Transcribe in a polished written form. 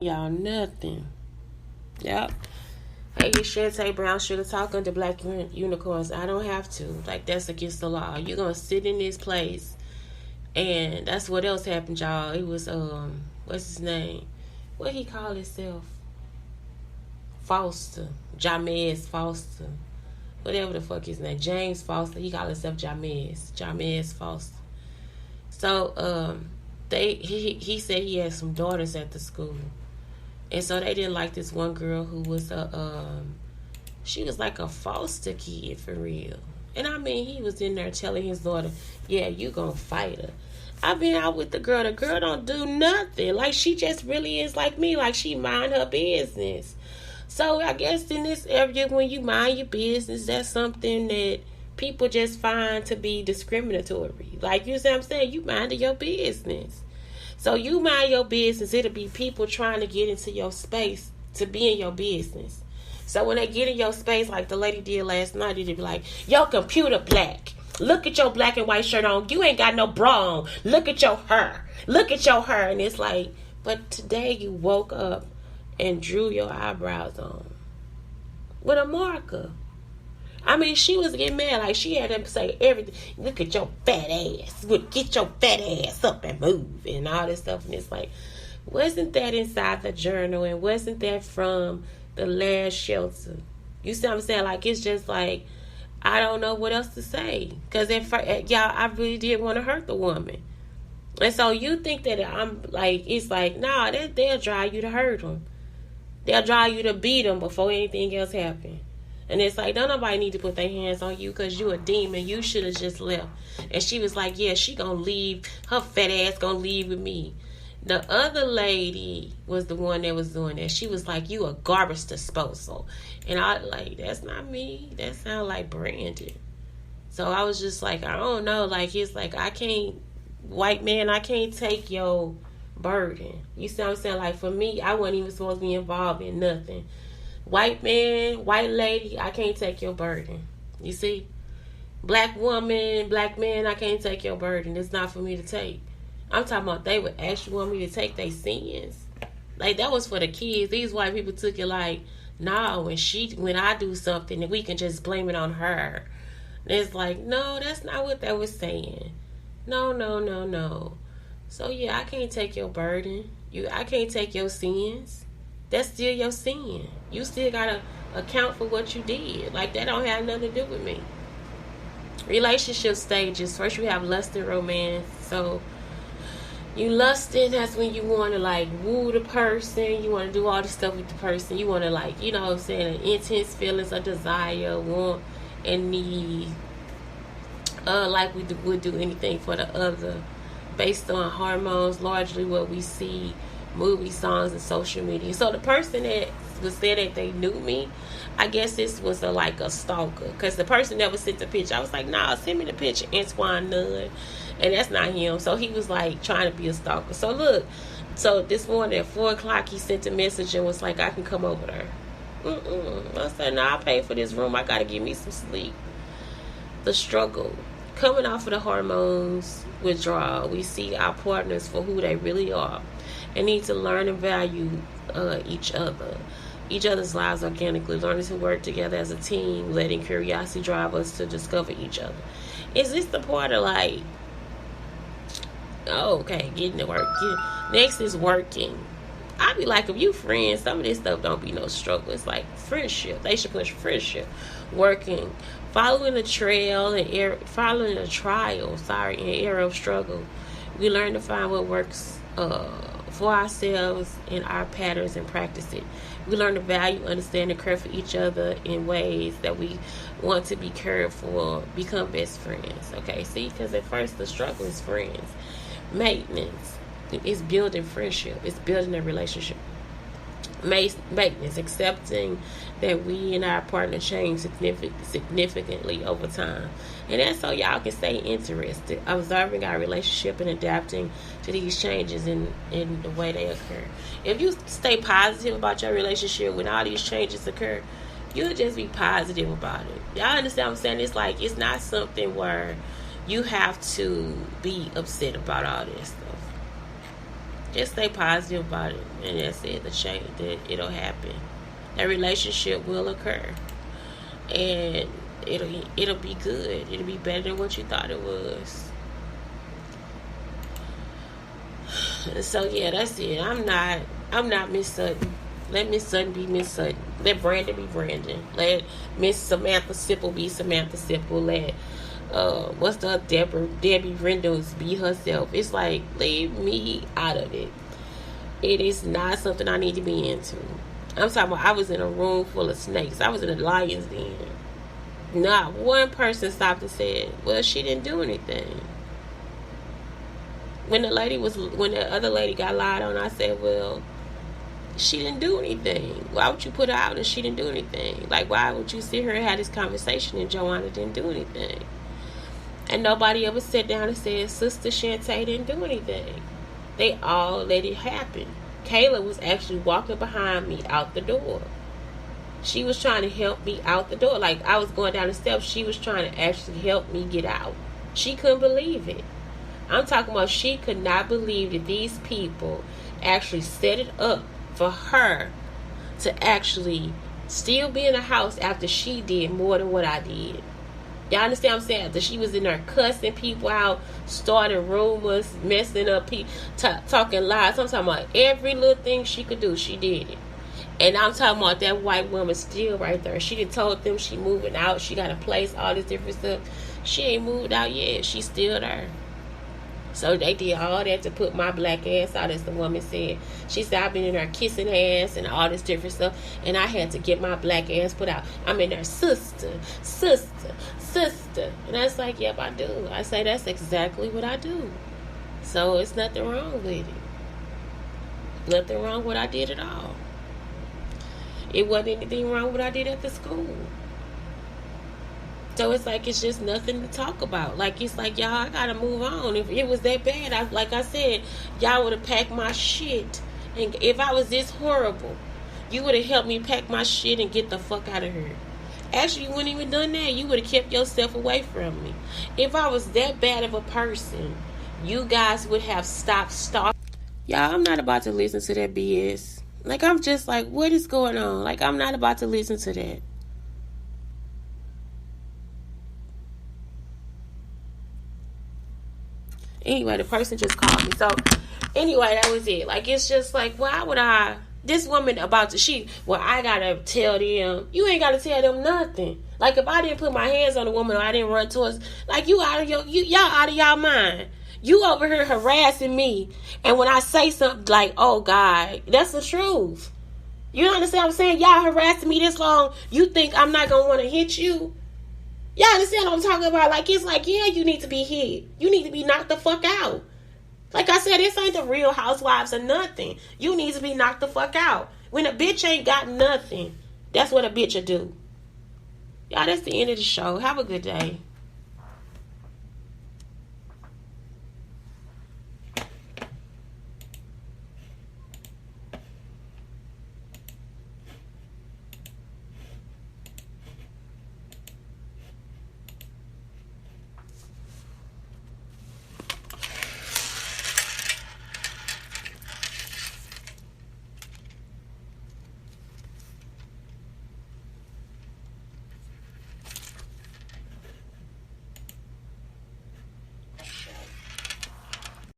Y'all nothing. Yep. Hey, it's Shantae Brown. Should have talked under Black Unicorns. I don't have to. Like, that's against the law. You're going to sit in this place. And that's what else happened, y'all. It was, what's his name? What he called himself? Foster. Jamez Foster. Whatever the fuck his name. James Foster. He called himself Jamez. Jamez Foster. So, he said he had some daughters at the school. And so they didn't like this one girl who was she was like a foster kid for real. And I mean, he was in there telling his daughter, yeah, you gonna fight her. I've been out with the girl. The girl don't do nothing. Like, she just really is like me. Like, she mind her business. So I guess in this area, when you mind your business, that's something that people just find to be discriminatory. Like, you see what I'm saying? You minding your business. So you mind your business, it'll be people trying to get into your space to be in your business. So when they get in your space, like the lady did last night, it'll be like, your computer black. Look at your black and white shirt on. You ain't got no bra on. Look at your hair. Look at your hair. And it's like, but today you woke up and drew your eyebrows on with a marker. I mean, she was getting mad. Like, she had them say everything. Look at your fat ass. Get your fat ass up and move. And all this stuff. And it's like, wasn't that inside the journal? And wasn't that from the last shelter? You see what I'm saying? Like, it's just like, I don't know what else to say. Because y'all, I really did want to hurt the woman. And so you think that I'm like, it's like, nah, they'll drive you to hurt them. They'll drive you to beat them before anything else happens. And it's like, don't nobody need to put their hands on you because you a demon. You should have just left. And she was like, yeah, she gonna leave. Her fat ass gonna leave with me. The other lady was the one that was doing that. She was like, you a garbage disposal. And I like, that's not me. That sound like Brandon. So I was just like, I don't know. Like, it's like, I can't, white man, I can't take your burden. You see what I'm saying? Like, for me, I wasn't even supposed to be involved in nothing. White man, white lady, I can't take your burden. You see? Black woman, black man, I can't take your burden. It's not for me to take. I'm talking about they would actually want me to take their sins. Like, that was for the kids. These white people took it like, nah, when I do something, then we can just blame it on her. And it's like, no, that's not what they was saying. No. So, yeah, I can't take your burden. I can't take your sins. That's still your sin. You still gotta account for what you did. Like, that don't have nothing to do with me. Relationship stages. First you have lust and romance. So you lusting, that's when you want to like woo the person. You want to do all this stuff with the person. You want to, like, you know what I'm saying, intense feelings of desire, want and need. Like we would do anything for the other, based on hormones, largely what we see, movie, songs, and social media. So the person that was said that they knew me, I guess this was like a stalker, because the person never sent the picture. I was like, nah, send me the picture, Antoine Nunn, and that's not him. So he was like trying to be a stalker. So look, so this morning at 4 o'clock he sent a message and was like, I can come over there. I said, nah, I paid for this room, I gotta give me some sleep. The struggle, coming off of the hormones withdrawal, we see our partners for who they really are and need to learn and value each other's lives organically, learning to work together as a team, letting curiosity drive us to discover each other. Is this the part of like, oh, okay, getting to work. Next is working. I be like, if you friends, some of this stuff don't be no struggle. It's like friendship. They should push friendship. Working, following the trial and error of struggle. We learn to find what works for ourselves and our patterns and practice it. We learn to value, understand, and care for each other in ways that we want to be cared for, become best friends. Okay, see, because at first the struggle is friends. Maintenance is building friendship. It's building a relationship. Maintenance, accepting that we and our partner change significantly over time. And that's so y'all can stay interested, observing our relationship and adapting to these changes in the way they occur. If you stay positive about your relationship when all these changes occur, you'll just be positive about it. Y'all understand what I'm saying? It's like, it's not something where you have to be upset about all this stuff. Just stay positive about it, and that's it. The change that it'll happen. That relationship will occur, and it'll be good. It'll be better than what you thought it was. So yeah, that's it. I'm not Miss Sutton. Let Miss Sutton be Miss Sutton. Let Brandon be Brandon. Let Miss Samantha Sipple be Samantha Sipple. Let what's the Debbie Reynolds be herself. It's like, leave me out of it. It is not something I need to be into. I'm talking about, I was in a room full of snakes. I was in a lion's den. Not one person stopped and said, well, she didn't do anything. When the other lady got lied on, I said, well, she didn't do anything. Why would you put her out and she didn't do anything? Like, why would you sit here and have this conversation and Joanna didn't do anything? And nobody ever sat down and said, Sister Shantae didn't do anything. They all let it happen. Kayla was actually walking behind me out the door. She was trying to help me out the door. Like, I was going down the steps. She was trying to actually help me get out. She couldn't believe it. I'm talking about, she could not believe that these people actually set it up for her to actually still be in the house after she did more than what I did. Y'all understand what I'm saying? After she was in there cussing people out, starting rumors, messing up people, talking lies. I'm talking about every little thing she could do, she did it. And I'm talking about that white woman still right there. She done told them she moving out. She got a place, all this different stuff. She ain't moved out yet. She's still there. So they did all that to put my black ass out, as the woman said. She said, I've been in there kissing ass and all this different stuff, and I had to get my black ass put out. I'm in there, sister. And I was like, yep, I do. I say, that's exactly what I do. So it's nothing wrong with it. Nothing wrong with what I did at all. It wasn't anything wrong with what I did at the school. So it's like, it's just nothing to talk about. Like, it's like, y'all, I gotta move on. If it was that bad, like I said, y'all would have packed my shit. And if I was this horrible, you would have helped me pack my shit and get the fuck out of here. Actually, you wouldn't even done that. You would have kept yourself away from me. If I was that bad of a person, you guys would have stopped stalking. Y'all, I'm not about to listen to that BS. Like, I'm just like, what is going on? Like, I'm not about to listen to that. Anyway, the person just called me. So, anyway, that was it. Like, it's just like, why would I... This woman about to... I gotta tell them... You ain't gotta tell them nothing. Like, if I didn't put my hands on a woman or I didn't run towards... Like, y'all out of y'all mind. You over here harassing me. And when I say something like, oh, God, that's the truth. You understand what I'm saying? Y'all harassing me this long. You think I'm not gonna want to hit you? Y'all understand what I'm talking about? Like, it's like, yeah, you need to be hit. You need to be knocked the fuck out. Like I said, this ain't the Real Housewives or nothing. You need to be knocked the fuck out. When a bitch ain't got nothing, that's what a bitch will do. Y'all, that's the end of the show. Have a good day.